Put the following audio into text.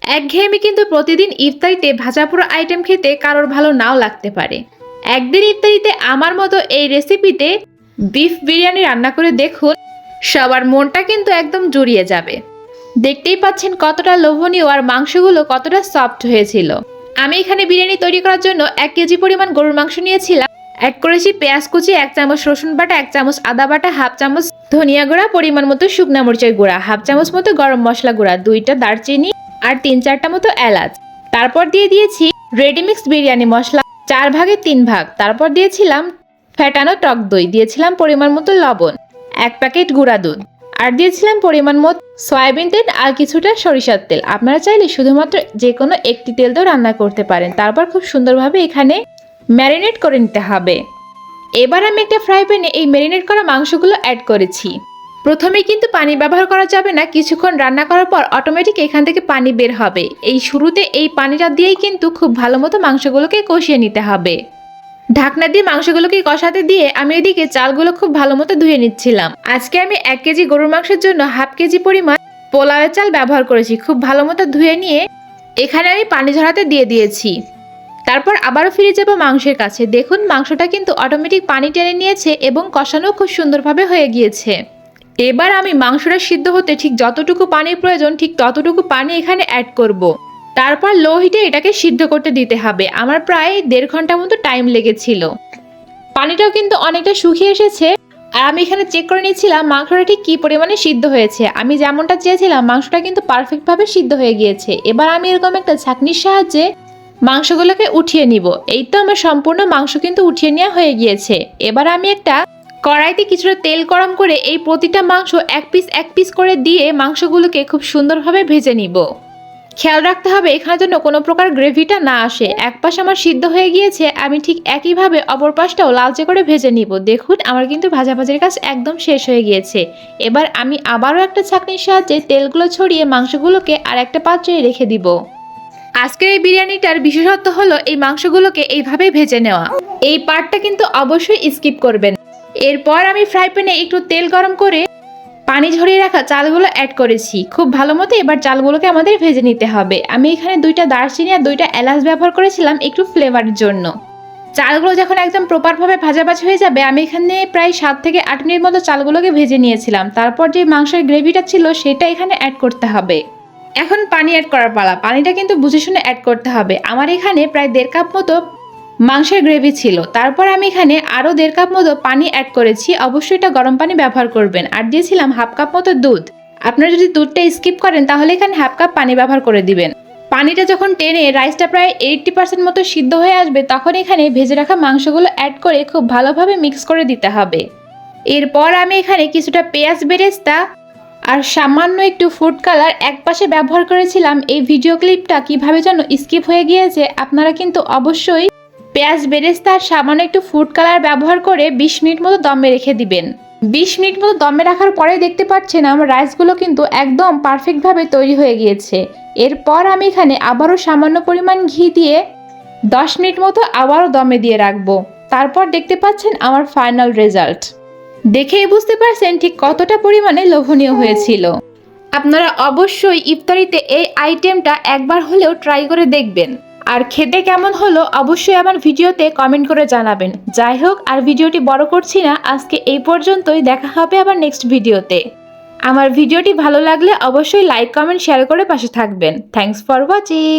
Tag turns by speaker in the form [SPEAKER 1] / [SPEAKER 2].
[SPEAKER 1] একঘেয়েমি কিন্তু প্রতিদিন ইফতারিতে ভাজা পোড়া আইটেম খেতে কারোর ভালো নাও লাগতে পারে। একদিন ইফতারিতে আমার মতো এই রেসিপিতে বিফ বিরিয়ানি রান্না করে দেখুন, সবার মনটা কিন্তু একদম জুড়িয়ে যাবে। দেখতেই পাচ্ছেন কতটা লোভনীয় আর মাংসগুলো কতটা সফট হয়েছিল। আমি এখানে বিরিয়ানি তৈরি করার জন্য 1 কেজি পরিমাণ গরুর মাংস নিয়েছিলাম। অ্যাড করেছি পেঁয়াজ কুচি, 1 চামচ রসুন বাটা, 1 চামচ আদা বাটা, হাফ চামচ ধনিয়া গুঁড়া, পরিমাণ মতো শুকনা মরিচের গুঁড়া, হাফ চামচ মতো গরম মশলা গুঁড়া, 2টা দারচিনি আর 3-4টা মতো এলাচ। তারপর দিয়ে দিয়েছি রেডিমিক্স বিরিয়ানি মশলা 4 ভাগে 3 ভাগ। তারপর দিয়েছিলাম ফেটানো টক দই, দিয়েছিলাম পরিমাণ মতো লবণ, 1 প্যাকেট গুঁড়া দুধ, আর দিয়েছিলাম পরিমাণ মতো সয়াবিন তেল আর কিছুটা সরিষার তেল। আপনারা চাইলে শুধুমাত্র যে কোনো একটি তেল দিয়েও রান্না করতে পারেন। তারপর খুব সুন্দরভাবে এখানে ম্যারিনেট করে নিতে হবে। এবার আমি একটা ফ্রাই প্যানে এই ম্যারিনেট করা মাংসগুলো অ্যাড করেছি। প্রথমে কিন্তু পানি ব্যবহার করা যাবে না, কিছুক্ষণ রান্না করার পর অটোমেটিক এখান থেকে পানি বের হবে। এই শুরুতে এই পানিটা দিয়েই কিন্তু খুব ভালো মতো মাংসগুলোকে কষিয়ে নিতে হবে। ঢাকনা দিয়ে মাংসগুলোকে কষাতে দিয়ে আমি এদিকে চালগুলো খুব ভালো মতো ধুয়ে নিচ্ছিলাম। আজকে আমি 1 কেজি গরুর মাংসের জন্য হাফ কেজি পরিমাণ পোলাওয়ের চাল ব্যবহার করেছি। খুব ভালো মতো ধুয়ে নিয়ে এখানে আমি পানি ঝরাতে দিয়ে দিয়েছি। তারপর আবারও ফিরে যাব মাংসের কাছে। দেখুন মাংসটা কিন্তু অটোমেটিক পানি টেনে নিয়েছে এবং কষানো খুব সুন্দরভাবে হয়ে গিয়েছে। এবার আমি মাংসটা সিদ্ধ হতে ঠিক যতটুকু পানির প্রয়োজন ঠিক ততটুকু পানি এখানে অ্যাড করব। তারপর লো হিটে এটাকে সিদ্ধ করতে দিতে হবে। আমার প্রায় 1.5 ঘন্টা মতো টাইম লেগেছিল। পানিটাও কিন্তু অনেকটা শুকিয়ে এসেছে। আর আমি এখানে চেক করে নিচ্ছিলাম মাংসটা ঠিক কী পরিমাণে সিদ্ধ হয়েছে। আমি যেমনটা চেয়েছিলাম মাংসটা কিন্তু পারফেক্টভাবে সিদ্ধ হয়ে গিয়েছে। এবার আমি এরকম একটা ছাঁকনির সাহায্যে মাংসগুলোকে উঠিয়ে নিব। এই তো আমার সম্পূর্ণ মাংস কিন্তু উঠিয়ে নেওয়া হয়ে গিয়েছে। এবার আমি একটা কড়াইতে কিছুটা তেল গরম করে এই প্রতিটা মাংস এক পিস করে দিয়ে মাংসগুলোকে খুব সুন্দরভাবে ভেজে নিব। খেয়াল রাখতে হবে এখানে যেন কোনো প্রকার গ্রেভিটা না আসে। এক পাশ আমার সিদ্ধ হয়ে গিয়েছে, আমি ঠিক একইভাবে অপর পাশটাও লালচে করে ভেজে নিব। দেখুন আমার কিন্তু ভাজাভাজির কাজ একদম শেষ হয়ে গিয়েছে। এবার আমি আবারও একটা ছাঁকনির সাহায্যে তেলগুলো ছড়িয়ে মাংসগুলোকে আর একটা পাত্রে রেখে দিব। আজকের এই বিরিয়ানিটার বিশেষত্ব হলো এই মাংসগুলোকে এইভাবে ভেজে নেওয়া। এই পার্টটা কিন্তু অবশ্যই স্কিপ করবেন। এরপর আমি ফ্রাই প্যানে একটু তেল গরম করে পানি ঝরিয়ে রাখা চালগুলো অ্যাড করেছি। খুব ভালো মতো এবার চালগুলোকে আমাদের ভেজে নিতে হবে। আমি এখানে 2টা দারচিনি আর 2টা এলাচ ব্যবহার করেছিলাম একটু ফ্লেভারের জন্য। চালগুলো যখন একদম প্রপারভাবে ভাজাভাজি হয়ে যাবে, আমি এখানে প্রায় 7 থেকে 8 মিনিট মতো চালগুলোকে ভেজে নিয়েছিলাম। তারপর যে মাংসের গ্রেভিটা ছিল সেটা এখানে অ্যাড করতে হবে। এখন পানি অ্যাড করার পালা। পানিটা কিন্তু বুঝে শুনে অ্যাড করতে হবে। আমার এখানে প্রায় 1.5 কাপ মতো মাংসের গ্রেভি ছিল। তারপর আমি এখানে আরও 1.5 কাপ মতো পানি অ্যাড করেছি। অবশ্যই এটা গরম পানি ব্যবহার করবেন। আর দিয়েছিলাম হাফ কাপ মতো দুধ। আপনারা যদি দুধটা স্কিপ করেন তাহলে এখানে হাফ কাপ পানি ব্যবহার করে দিবেন। পানিটা যখন টেনে রাইসটা প্রায় 80% মতো সিদ্ধ হয়ে আসবে, তখন এখানে ভেজে রাখা মাংসগুলো অ্যাড করে খুব ভালোভাবে মিক্স করে দিতে হবে। এরপর আমি এখানে কিছুটা পেঁয়াজ বেরেস্তা আর সামান্য একটু ফুড কালার এক পাশে ব্যবহার করেছিলাম। এই ভিডিও ক্লিপটা কিভাবে যেন স্কিপ হয়ে গিয়েছে। আপনারা কিন্তু অবশ্যই পেঁয়াজ বেরেস্তা আর সামান্য একটু ফুড কালার ব্যবহার করে 20 মিনিট মতো দমে রেখে দিবেন। 20 মিনিট মতো দমে রাখার পরে দেখতে পাচ্ছেন আমার রাইসগুলো কিন্তু একদম পারফেক্টভাবে তৈরি হয়ে গিয়েছে। এরপর আমি এখানে আবারও সামান্য পরিমাণ ঘি দিয়ে 10 মিনিট মতো আবারও দমে দিয়ে রাখবো। তারপর দেখতে পাচ্ছেন আমার ফাইনাল রেজাল্ট। দেখেই বুঝতে পারছেন ঠিক কতটা পরিমাণে লোভনীয় হয়েছিল। আপনারা অবশ্যই ইফতারিতে এই আইটেমটা একবার হলেও ট্রাই করে দেখবেন। আর খেতে কেমন হলো অবশ্যই আমার ভিডিওতে কমেন্ট করে জানাবেন। যাই হোক আর ভিডিওটি বড় করছি না, আজকে এই পর্যন্তই। দেখা হবে আবার নেক্সট ভিডিওতে। আমার ভিডিওটি ভালো লাগলে অবশ্যই লাইক কমেন্ট শেয়ার করে পাশে থাকবেন। Thanks for watching.